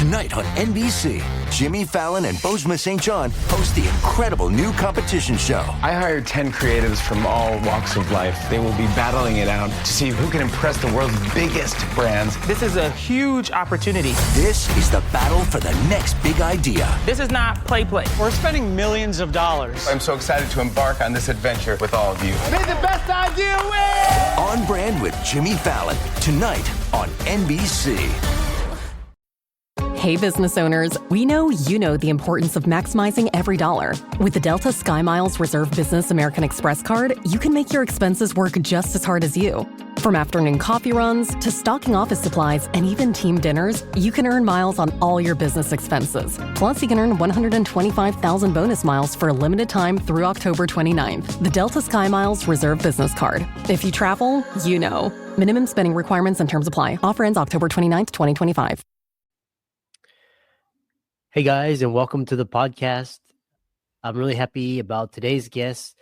Tonight on NBC, Jimmy Fallon and Bozoma St. John host the incredible new competition show. I hired 10 creatives from all walks of life. They will be battling it out to see who can impress the world's biggest brands. This is a huge opportunity. This is the battle for the next big idea. This is not play. We're spending millions of dollars. I'm so excited to embark on this adventure with all of you. May the best idea win! On Brand with Jimmy Fallon, tonight on NBC. Hey, business owners, we know you know the importance of maximizing every dollar. With the Delta SkyMiles Reserve Business American Express card, you can make your expenses work just as hard as you. From afternoon coffee runs to stocking office supplies and even team dinners, you can earn miles on all your business expenses. Plus, you can earn 125,000 bonus miles for a limited time through October 29th. The Delta SkyMiles Reserve Business Card. If you travel, you know. Minimum spending requirements and terms apply. Offer ends October 29th, 2025. Hey guys, and welcome to the podcast. I'm really happy about today's guest,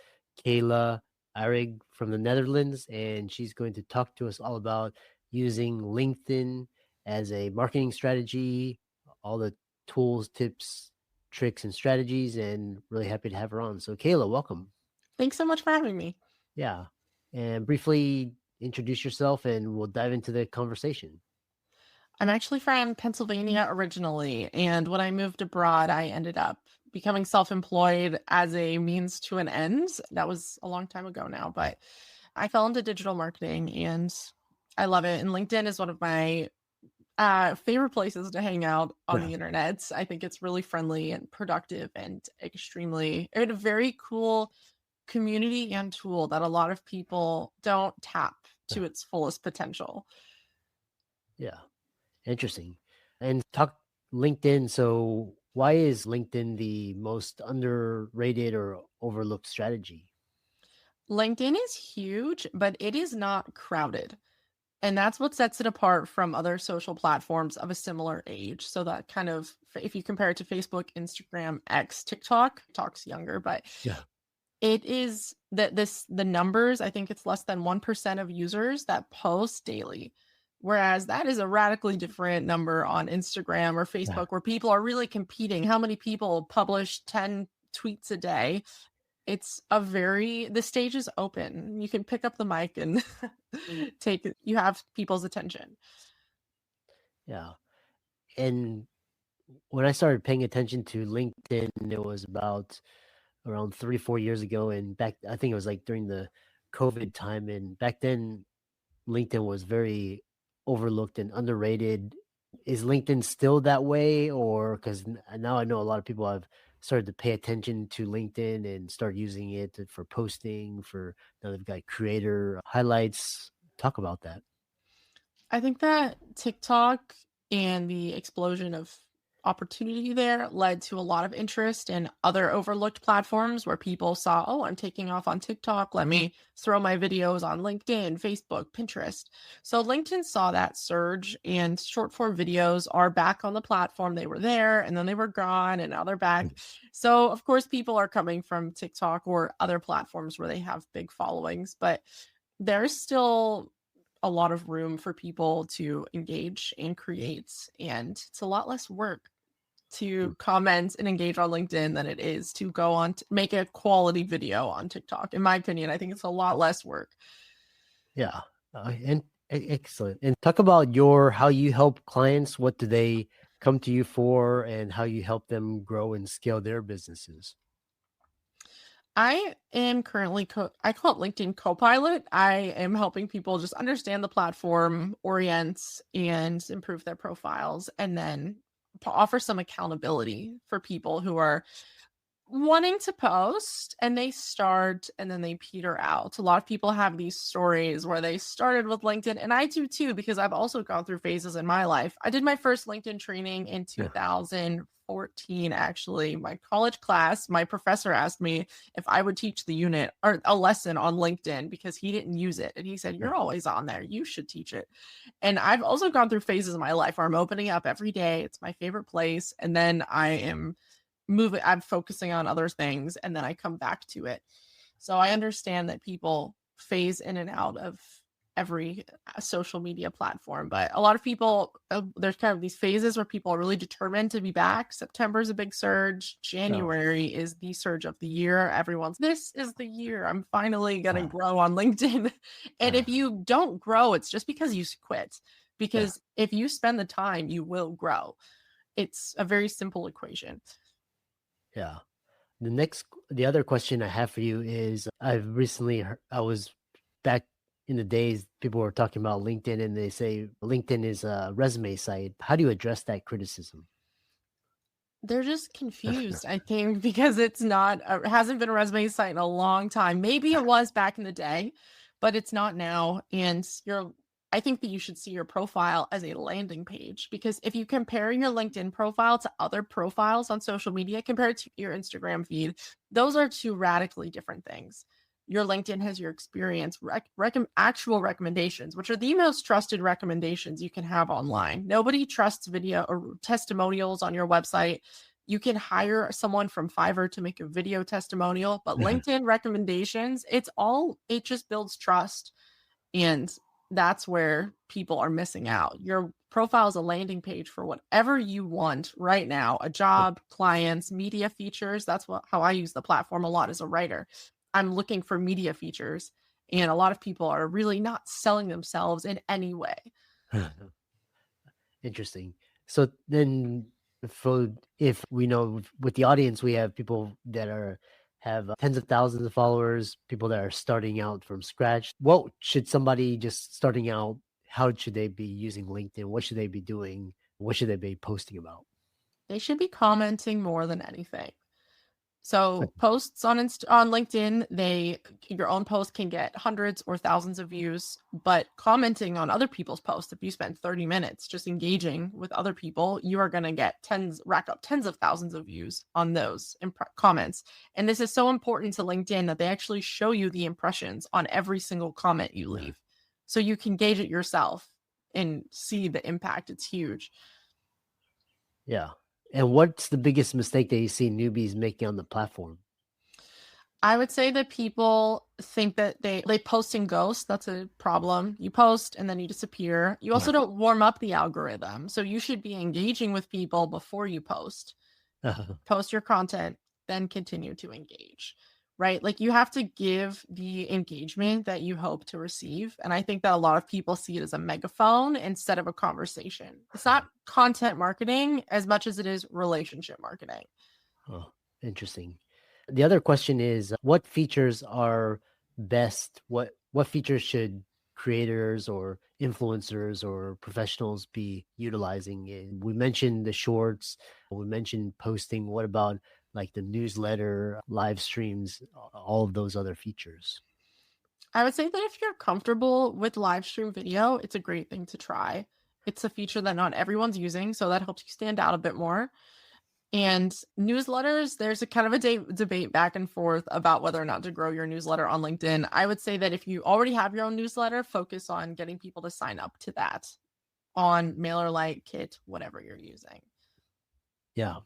Kayla Ihrig from the Netherlands, and she's going to talk to us all about using LinkedIn as a marketing strategy, all the tools, tips, tricks, and strategies, and really happy to have her on. So Kayla, welcome. Thanks so much for having me. Yeah, and briefly introduce yourself and we'll dive into the conversation. I'm actually from Pennsylvania originally, and when I moved abroad, I ended up becoming self-employed as a means to an end. That was a long time ago now, but I fell into digital marketing and I love it. And LinkedIn is one of my favorite places to hang out on the internet. I think it's really friendly and productive and a very cool community and tool that a lot of people don't tap to its fullest potential. Yeah. Interesting. And talk LinkedIn. So why is LinkedIn the most underrated or overlooked strategy? LinkedIn is huge, but it is not crowded. And that's what sets it apart from other social platforms of a similar age. So that kind of, if you compare it to Facebook, Instagram, X, TikTok's younger, but it is the numbers, I think it's less than 1% of users that post daily. Whereas that is a radically different number on Instagram or Facebook where people are really competing. How many people publish 10 tweets a day? It's the stage is open. You can pick up the mic and you have people's attention. Yeah. And when I started paying attention to LinkedIn, it was about around 3-4 years ago. And I think it was like during the COVID time. And back then, LinkedIn was very overlooked and underrated. Is LinkedIn still that way? Or because now I know a lot of people have started to pay attention to LinkedIn and start using it for posting, now they've got creator highlights. Talk about that. I think that TikTok and the explosion of opportunity there led to a lot of interest in other overlooked platforms where people saw, oh, I'm taking off on TikTok. Let me throw my videos on LinkedIn, Facebook, Pinterest. So LinkedIn saw that surge and short form videos are back on the platform. They were there and then they were gone and now they're back. So of course, people are coming from TikTok or other platforms where they have big followings, but there's still a lot of room for people to engage and create. And it's a lot less work to comment and engage on LinkedIn than it is to go on to make a quality video on TikTok. In my opinion, I think it's a lot less work. Yeah. And excellent. And talk about how you help clients. What do they come to you for and how you help them grow and scale their businesses? I am currently, I call it LinkedIn Copilot. I am helping people just understand the platform, orient, and improve their profiles, and then offer some accountability for people who are wanting to post and they start and then they peter out. A lot of people have these stories where they started with LinkedIn, and I do too, because I've also gone through phases in my life. I did my first LinkedIn training in 2014, actually. My college class, my professor asked me if I would teach the unit or a lesson on LinkedIn because he didn't use it. And he said, you're always on there. You should teach it. And I've also gone through phases in my life where I'm opening up every day. It's my favorite place. And then I'm focusing on other things, and then I come back to it. So I understand that people phase in and out of every social media platform. But a lot of people, there's kind of these phases where people are really determined to be back. September is a big surge. January is the surge of the year. This is the year I'm finally going to grow on LinkedIn. And if you don't grow, it's just because you quit. Because if you spend the time, you will grow. It's a very simple equation. Yeah. The other question I have for you is I've recently heard, I was back in the days, people were talking about LinkedIn and they say LinkedIn is a resume site. How do you address that criticism? They're just confused, I think, because it hasn't been a resume site in a long time. Maybe it was back in the day, but it's not now. And I think that you should see your profile as a landing page, because if you compare your LinkedIn profile to other profiles on social media compared to your Instagram feed, those are two radically different things. Your LinkedIn has your experience, actual recommendations, which are the most trusted recommendations you can have online. Nobody trusts video or testimonials on your website. You can hire someone from Fiverr to make a video testimonial, but LinkedIn recommendations, it just builds trust. And that's where people are missing out. Your profile is a landing page for whatever you want right now: a job, clients, media features. That's how I use the platform a lot as a writer. I'm looking for media features, and a lot of people are really not selling themselves in any way. Interesting. So then, if we know with the audience, we have people that have tens of thousands of followers, people that are starting out from scratch. What should somebody just starting out, how should they be using LinkedIn? What should they be doing? What should they be posting about? They should be commenting more than anything. So posts on LinkedIn, your own post can get hundreds or thousands of views, but commenting on other people's posts, if you spend 30 minutes just engaging with other people, you are going to rack up tens of thousands of views on those comments. And this is so important to LinkedIn that they actually show you the impressions on every single comment you leave. So you can gauge it yourself and see the impact. It's huge. Yeah. And what's the biggest mistake that you see newbies making on the platform? I would say that people think that they post in ghosts. That's a problem. You post and then you disappear. You also don't warm up the algorithm. So you should be engaging with people before you post. Post your content, then continue to engage, right? Like, you have to give the engagement that you hope to receive. And I think that a lot of people see it as a megaphone instead of a conversation. It's not content marketing as much as it is relationship marketing. Oh, interesting. The other question is, what features are best? What features should creators or influencers or professionals be utilizing? We mentioned the shorts, we mentioned posting. What about like the newsletter, live streams, all of those other features? I would say that if you're comfortable with live stream video, it's a great thing to try. It's a feature that not everyone's using, so that helps you stand out a bit more. And newsletters, there's a kind of a debate back and forth about whether or not to grow your newsletter on LinkedIn. I would say that if you already have your own newsletter, focus on getting people to sign up to that on MailerLite, Kit, whatever you're using. Yeah.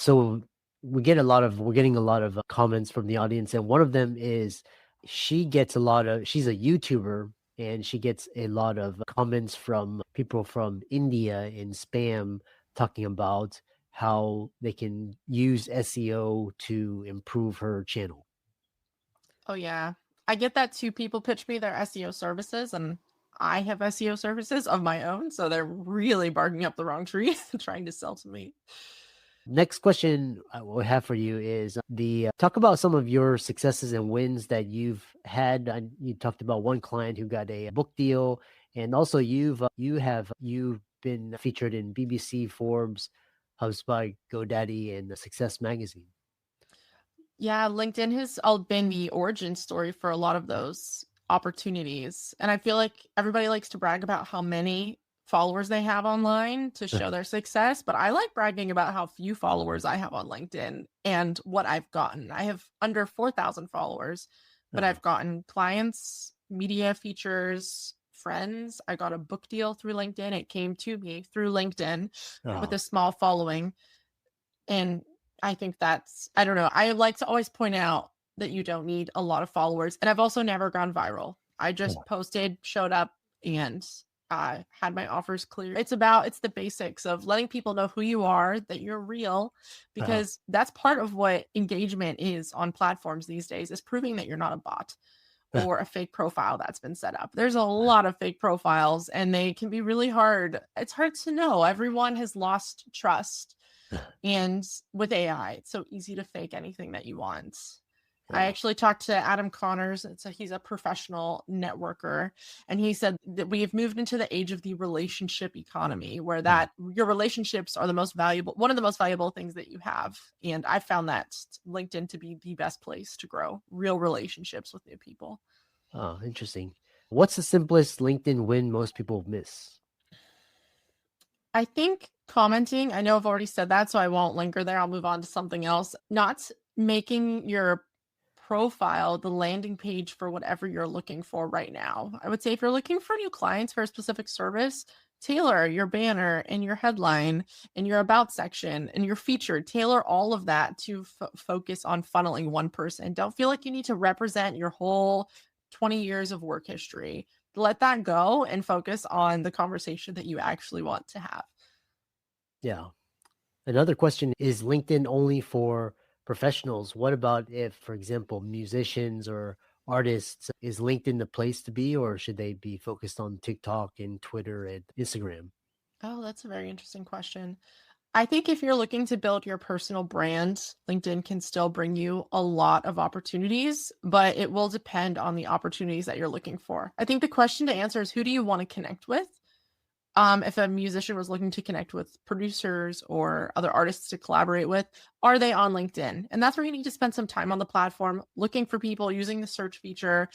So we're getting a lot of comments from the audience, and one of them is she's a YouTuber, and she gets a lot of comments from people from India in spam talking about how they can use SEO to improve her channel. Oh yeah, I get that too. People pitch me their SEO services, and I have SEO services of my own, so they're really barking up the wrong tree trying to sell to me. Next question I will have for you is talk about some of your successes and wins that you've had. You talked about one client who got a book deal, and also you've been featured in BBC, Forbes, HubSpot, GoDaddy, and Success Magazine. Yeah, LinkedIn has all been the origin story for a lot of those opportunities. And I feel like everybody likes to brag about how many followers they have online to show their success, but I like bragging about how few followers I have on LinkedIn and what I've gotten. I have under 4,000 followers, but I've gotten clients, media features, friends. I got a book deal through LinkedIn. It came to me through LinkedIn with a small following. And I think I don't know. I like to always point out that you don't need a lot of followers. And I've also never gone viral. I just posted, showed up, and had my offers clear. It's the basics of letting people know who you are, that you're real, because that's part of what engagement is on platforms these days, is proving that you're not a bot or a fake profile that's been set up. There's a lot of fake profiles and they can be really hard. It's hard to know. Everyone has lost trust. And with AI, it's so easy to fake anything that you want. I actually talked to Adam Connors. He's a professional networker, and he said that we have moved into the age of the relationship economy, where that your relationships are one of the most valuable things that you have. And I found that LinkedIn to be the best place to grow real relationships with new people. Oh, interesting. What's the simplest LinkedIn win most people miss? I think commenting. I know I've already said that, so I won't linger there. I'll move on to something else. Not making your profile the landing page for whatever you're looking for right now. I would say if you're looking for new clients for a specific service, tailor your banner and your headline and your about section and your featured. Tailor all of that to focus on funneling one person. Don't feel like you need to represent your whole 20 years of work history. Let that go and focus on the conversation that you actually want to have. Yeah. Another question, is LinkedIn only for professionals? What about if, for example, musicians or artists, is LinkedIn the place to be, or should they be focused on TikTok and Twitter and Instagram? Oh, that's a very interesting question. I think if you're looking to build your personal brand, LinkedIn can still bring you a lot of opportunities, but it will depend on the opportunities that you're looking for. I think the question to answer is, who do you want to connect with? If a musician was looking to connect with producers or other artists to collaborate with, are they on LinkedIn? And that's where you need to spend some time on the platform, looking for people, using the search feature,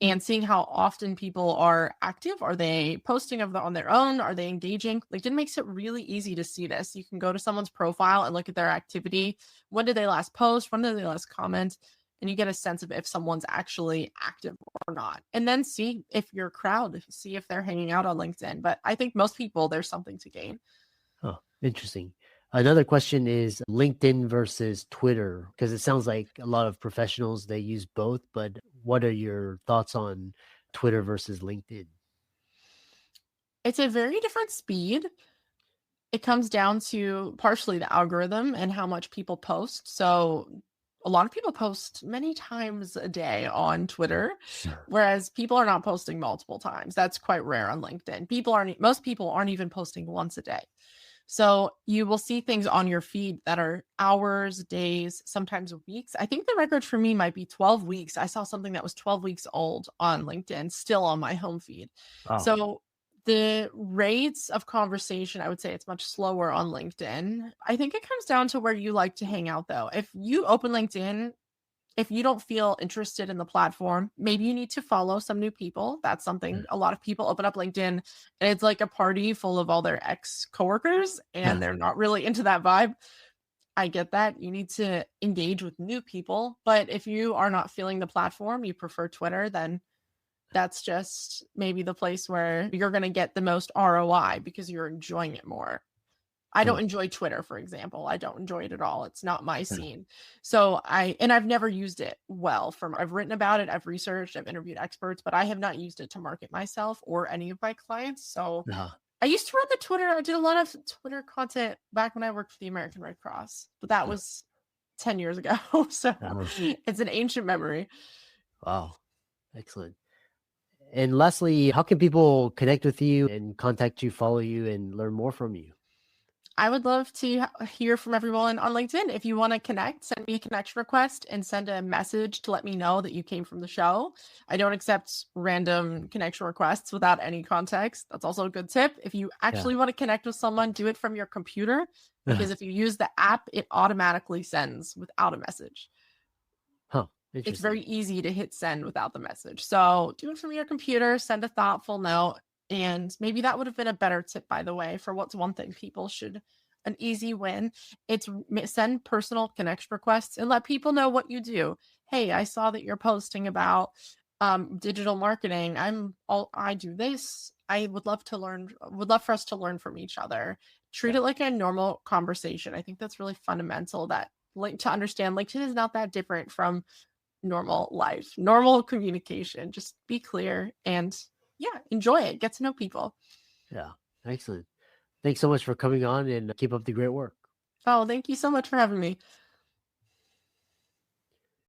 and seeing how often people are active. Are they posting on their own? Are they engaging? LinkedIn makes it really easy to see this. You can go to someone's profile and look at their activity. When did they last post? When did they last comment? And you get a sense of if someone's actually active or not. And then see if your crowd, see if they're hanging out on LinkedIn. But I think most people, there's something to gain. Oh, interesting. Another question is LinkedIn versus Twitter, because it sounds like a lot of professionals, they use both, but what are your thoughts on Twitter versus LinkedIn? It's a very different speed. It comes down to partially the algorithm and how much people post. So a lot of people post many times a day on Twitter, whereas people are not posting multiple times. That's quite rare on LinkedIn. Most people aren't even posting once a day. So you will see things on your feed that are hours, days, sometimes weeks. I think the record for me might be 12 weeks. I saw something that was 12 weeks old on LinkedIn, still on my home feed. Wow. So the rates of conversation, I would say it's much slower on LinkedIn. I think it comes down to where you like to hang out, though. If you open LinkedIn, if you don't feel interested in the platform, maybe you need to follow some new people. That's something a lot of people open up LinkedIn and it's like a party full of all their ex-coworkers and they're not really into that vibe. I get that. You need to engage with new people. But if you are not feeling the platform, you prefer Twitter, then that's just maybe the place where you're going to get the most ROI because you're enjoying it more. I don't enjoy Twitter, for example. I don't enjoy it at all. It's not my scene. So I've never used it well. I've written about it, I've researched, I've interviewed experts, but I have not used it to market myself or any of my clients. So I used to run the Twitter. I did a lot of Twitter content back when I worked for the American Red Cross, but that was 10 years ago. So it's an ancient memory. Wow. Excellent. And lastly, how can people connect with you and contact you, follow you, and learn more from you? I would love to hear from everyone on LinkedIn. If you want to connect, send me a connection request and send a message to let me know that you came from the show. I don't accept random connection requests without any context. That's also a good tip. If you actually want to connect with someone, do it from your computer, because if you use the app, it automatically sends without a message. It's very easy to hit send without the message. So do it from your computer, send a thoughtful note. And maybe that would have been a better tip, by the way, for what's one thing people should, an easy win. It's send personal connection requests and let people know what you do. Hey, I saw that you're posting about digital marketing. I do this. I would love for us to learn from each other. Treat it like a normal conversation. I think that's really fundamental, to understand LinkedIn is not that different from normal life, normal communication. Just be clear and yeah, enjoy it, get to know people. Yeah. Excellent. Thanks so much for coming on and keep up the great work. Oh, thank you so much for having me.